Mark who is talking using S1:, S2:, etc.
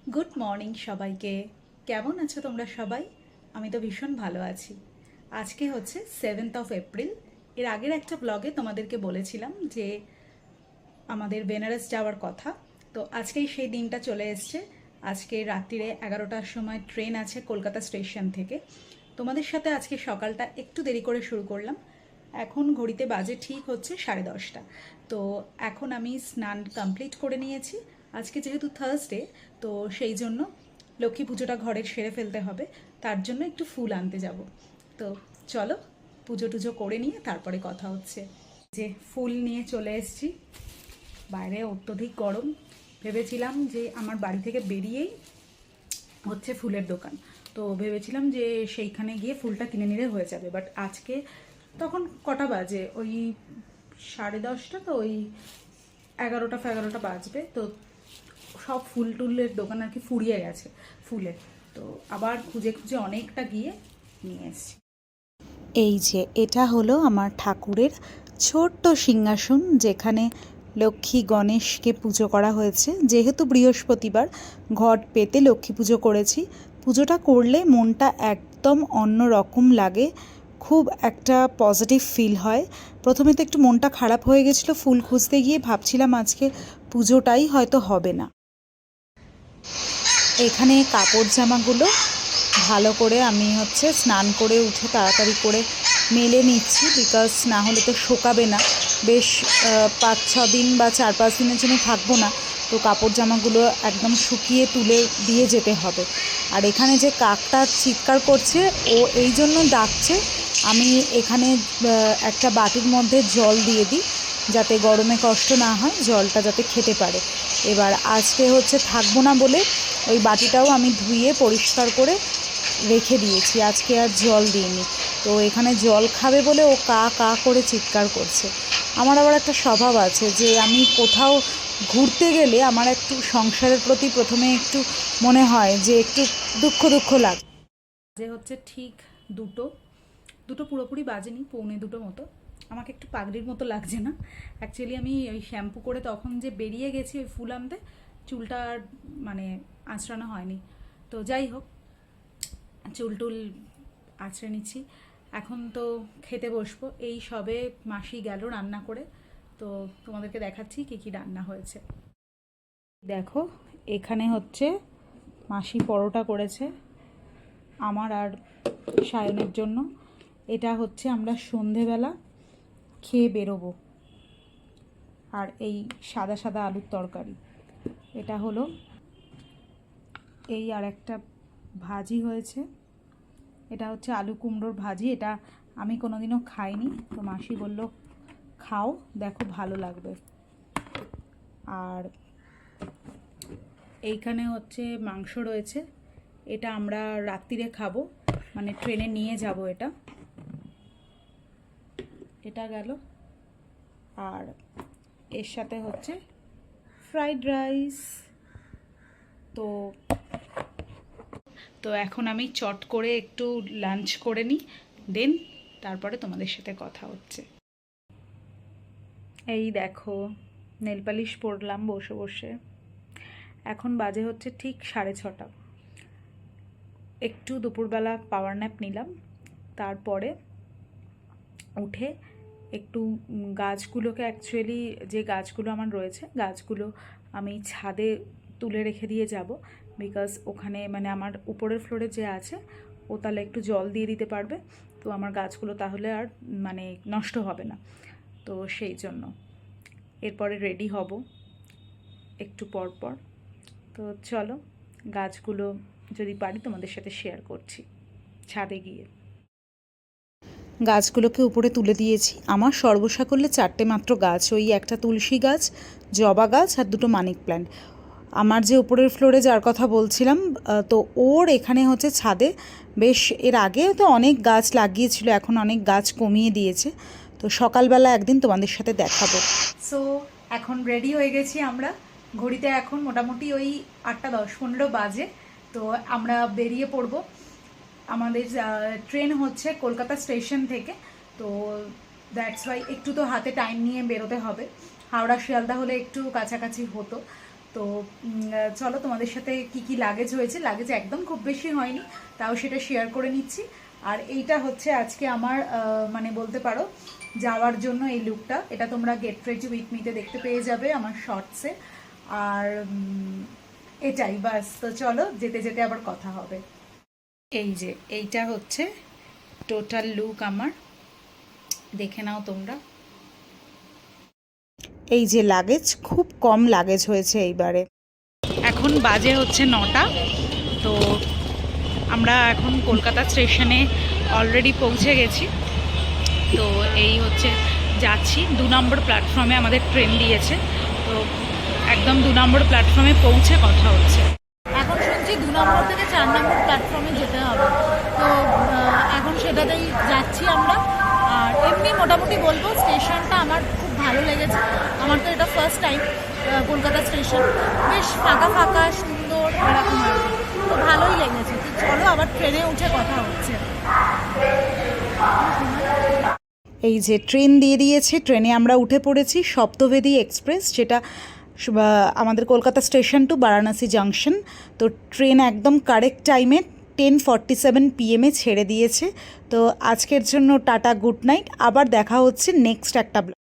S1: Good morning সবাইকে। কেমন আছো তোমরা সবাই? আমি তো ভীষণ ভালো আছি। আজকে হচ্ছে 7th এপ্রিল। এর আগের একটা ব্লগে তোমাদেরকে বলেছিলাম যে আমাদের বেনারস যাওয়ার কথা। তো আজকেই সেই দিনটা চলে এসছে। আজকে রাত্রিরে 11টার সময় ট্রেন আছে কলকাতা স্টেশন থেকে। তোমাদের সাথে আজকে সকালটা একটু দেরি করে শুরু করলাম। এখন ঘড়িতে বাজে ঠিক হচ্ছে 10:30। তো এখন আমি স্নান কমপ্লিট করে নিয়েছি। আজকে যেহেতু থার্সডে, তো সেই জন্য লক্ষ্মী পুজোটা ঘরে সেরে ফেলতে হবে। তার জন্য একটু ফুল আনতে যাব। তো চলো, পুজো টুজো করে নিয়ে তারপরে কথা হচ্ছে। যে ফুল নিয়ে চলে এসেছি। বাইরে অত্যধিক গরম। ভেবেছিলাম যে আমার বাড়ি থেকে বেরিয়েই হচ্ছে ফুলের দোকান। তো ভেবেছিলাম যে সেইখানে গিয়ে ফুলটা কিনে নিলে হয়ে যাবে, বাট আজকে তখন কটা বাজে, ওই 10:30। তো ওই 11টা বাজবে। তো সব ফুল টুলের দোকান আর কি ফুরিয়ে গেছে ফুলের। তো আবার খুঁজে খুঁজে অনেকটা গিয়ে নিয়ে এসেছি।
S2: এই যে এটা হলো আমার ঠাকুরের ছোট্ট সিংহাসন, যেখানে লক্ষ্মী গণেশকে পুজো করা হয়েছে। যেহেতু বৃহস্পতিবার, ঘট পেতে লক্ষ্মী পুজো করেছি। পুজোটা করলে মনটা একদম অন্য রকম লাগে, খুব একটা পজিটিভ ফিল হয়। প্রথমে তো একটু মনটা খারাপ হয়ে গেছিলো, ফুল খুঁজতে গিয়ে ভাবছিলাম আজকে পুজোটাই হয়তো হবে না। এখানে কাপড় জামাগুলো ভালো করে আমি স্নান করে উঠে তাড়াতাড়ি করে মেলে নিচ্ছি, বিকজ না হলে তো শোকাবে না। বেশ 5-6 দিন বা 4-5 দিনের জন্য থাকবো না, তো কাপড় জামাগুলো একদম শুকিয়ে তুলে দিয়ে যেতে হবে। আর এখানে যে কাকটা চিৎকার করছে, ও এই জন্য ডাকছে। আমি এখানে একটা বাটির মধ্যে জল দিয়ে দিই, যাতে গরমে কষ্ট না হয়, জলটা যাতে খেতে পারে। এবার আজকে থাকবো না বলে ওই বাটিটাও আমি ধুয়ে পরিষ্কার করে রেখে দিয়েছি, আজকে আর জল দিইনি। তো এখানে জল খাবে বলে ও কা কা করে চিৎকার করছে। আমার আবার একটা স্বভাব আছে যে আমি কোথাও ঘুরতে গেলে আমার একটু সংসারের প্রতি প্রথমে একটু মনে হয় যে একটু দুঃখ দুঃখ লাগে।
S1: যে হচ্ছে ঠিক দুটো দুটো পুরোপুরি বাজেনি, 1:45 মতো। আমাকে একটু পাগড়ির মতো লাগছে না? অ্যাকচুয়ালি আমি ওই শ্যাম্পু করে তখন যে বেরিয়ে গেছি ওই ফুল আনতে, চুলটা আর মানে আঁচড়ানো হয়নি। তো যাই হোক, চুল টুল আঁচড়ে নিচ্ছি। এখন তো খেতে বসবো। এই সবে মাসি গেল রান্না করে। তো তোমাদেরকে দেখাচ্ছি কী কী রান্না হয়েছে। দেখো, এখানে মাসি পরোটা করেছে আমার আর সায়নের জন্য। এটা আমরা সন্ধেবেলা খেয়ে বেরোবো। আর এই সাদা সাদা আলুর তরকারি, এটা হলো। এই আর একটা ভাজি হয়েছে, এটা আলু কুমড়োর ভাজি। এটা আমি কোনোদিনও খাইনি, তো মাসি বলল খাও, দেখো ভালো লাগবে। আর এইখানে মাংস রয়েছে, এটা আমরা রাত্রিরে খাবো, মানে ট্রেনে নিয়ে যাব। এটা এটা গেল। আর এর সাথে ফ্রাইড রাইস। তো তো এখন আমি চট করে একটু লাঞ্চ করে নিই, দেন তারপরে তোমাদের সাথে কথা হচ্ছে। এই দেখো, নেল পালিশ পরলাম বসে বসে। এখন বাজে ঠিক 6:30। একটু দুপুরবেলা পাওয়ার ন্যাপ নিলাম, তারপরে উঠে একটু গাছগুলোকে, অ্যাকচুয়ালি যে গাছগুলো আমার রয়েছে, গাছগুলো আমি ছাদে তুলে রেখে দিয়ে যাব। বিকজ ওখানে মানে আমার উপরের ফ্লোরে যে আছে, ও তাহলে একটু জল দিয়ে দিতে পারবে। তো আমার গাছগুলো তাহলে আর মানে নষ্ট হবে না। তো সেই জন্য এরপরে রেডি হব একটু পর পর। তো চলো, গাছগুলো যদি পারি তোমাদের সাথে শেয়ার করছি ছাদে গিয়ে।
S2: গাছগুলোকে উপরে তুলে দিয়েছি। আমার সর্বসাকল্যে 4টে মাত্র গাছ, ওই একটা তুলসী গাছ, জবা গাছ আর 2টো মানিক প্ল্যান্ট। আমার যে উপরের ফ্লোরে যার কথা বলছিলাম, তো ওর এখানে ছাদে বেশ এর আগে তো অনেক গাছ লাগিয়েছিল, এখন অনেক গাছ কমিয়ে দিয়েছে। তো সকালবেলা একদিন তোমাদের সাথে দেখাবো।
S1: সো এখন রেডি হয়ে গেছি আমরা। ঘড়িতে এখন মোটামুটি ওই 8:10-15 বাজে। তো আমরা বেরিয়ে পড়ব। আমাদের ট্রেন কলকাতা স্টেশন থেকে। তো দ্যাটস ওয়াই একটু তো হাতে টাইম নিয়ে বেরোতে হবে। হাওড়া শিয়ালদা হলে একটু কাছাকাছি হতো। তো চলো তোমাদের সাথে কি কি লাগেজ হয়েছে। লাগেজ একদম খুব বেশি হয়নি, তাও সেটা শেয়ার করে নিচ্ছি। আর এইটা হচ্ছে আজকে আমার মানে বলতে পারো যাওয়ার জন্য এই লুকটা। এটা তোমরা গেট রেডি উইথ মিতে দেখতে পেয়ে যাবে আমার শর্টসে। আর এটাই বাস। তো চলো যেতে যেতে আবার কথা হবে। এই যে এইটা হচ্ছে টোটাল লুক আমার, দেখে নাও তোমরা।
S2: এই যে লাগেজ, খুব কম লাগেজ হয়েছে এইবারে।
S1: এখন বাজে হচ্ছে 9টা। তো আমরা এখন কলকাতা স্টেশনে অলরেডি পৌঁছে গেছি। তো এই হচ্ছে যাচ্ছি 2 নম্বর প্ল্যাটফর্মে, আমাদের ট্রেন দিয়েছে। তো একদম 2 নম্বর প্ল্যাটফর্মে পৌঁছে কথা হচ্ছে। এখন শুনছি 2 নম্বর থেকে 4 নম্বর প্ল্যাটফর্মে যেতে হবে। তো এখন সেটাতেই যাচ্ছি আমরা। আর এমনি মোটামুটি বলবো স্টেশনটা আমার খুব ভালো লেগেছে। আমার তো এটা ফার্স্ট টাইম কলকাতা স্টেশন, বেশ ফাঁকা ফাঁকা সুন্দর এরকম আর কি। তো ভালোই লেগেছে। তো চলো আবার ট্রেনে উঠে কথা হচ্ছে।
S2: এই যে ট্রেন দিয়ে দিয়েছে, ট্রেনে আমরা উঠে পড়েছি সপ্তবেদী এক্সপ্রেস, যেটা আমাদের Kolkata station to Varanasi junction. তো ট্রেন একদম কারেক্ট টাইমে 10:47 PM ছেড়ে দিয়েছে। তো আজকের জন্য টাটা, গুড নাইট। আবার দেখা হচ্ছে নেক্সট একটা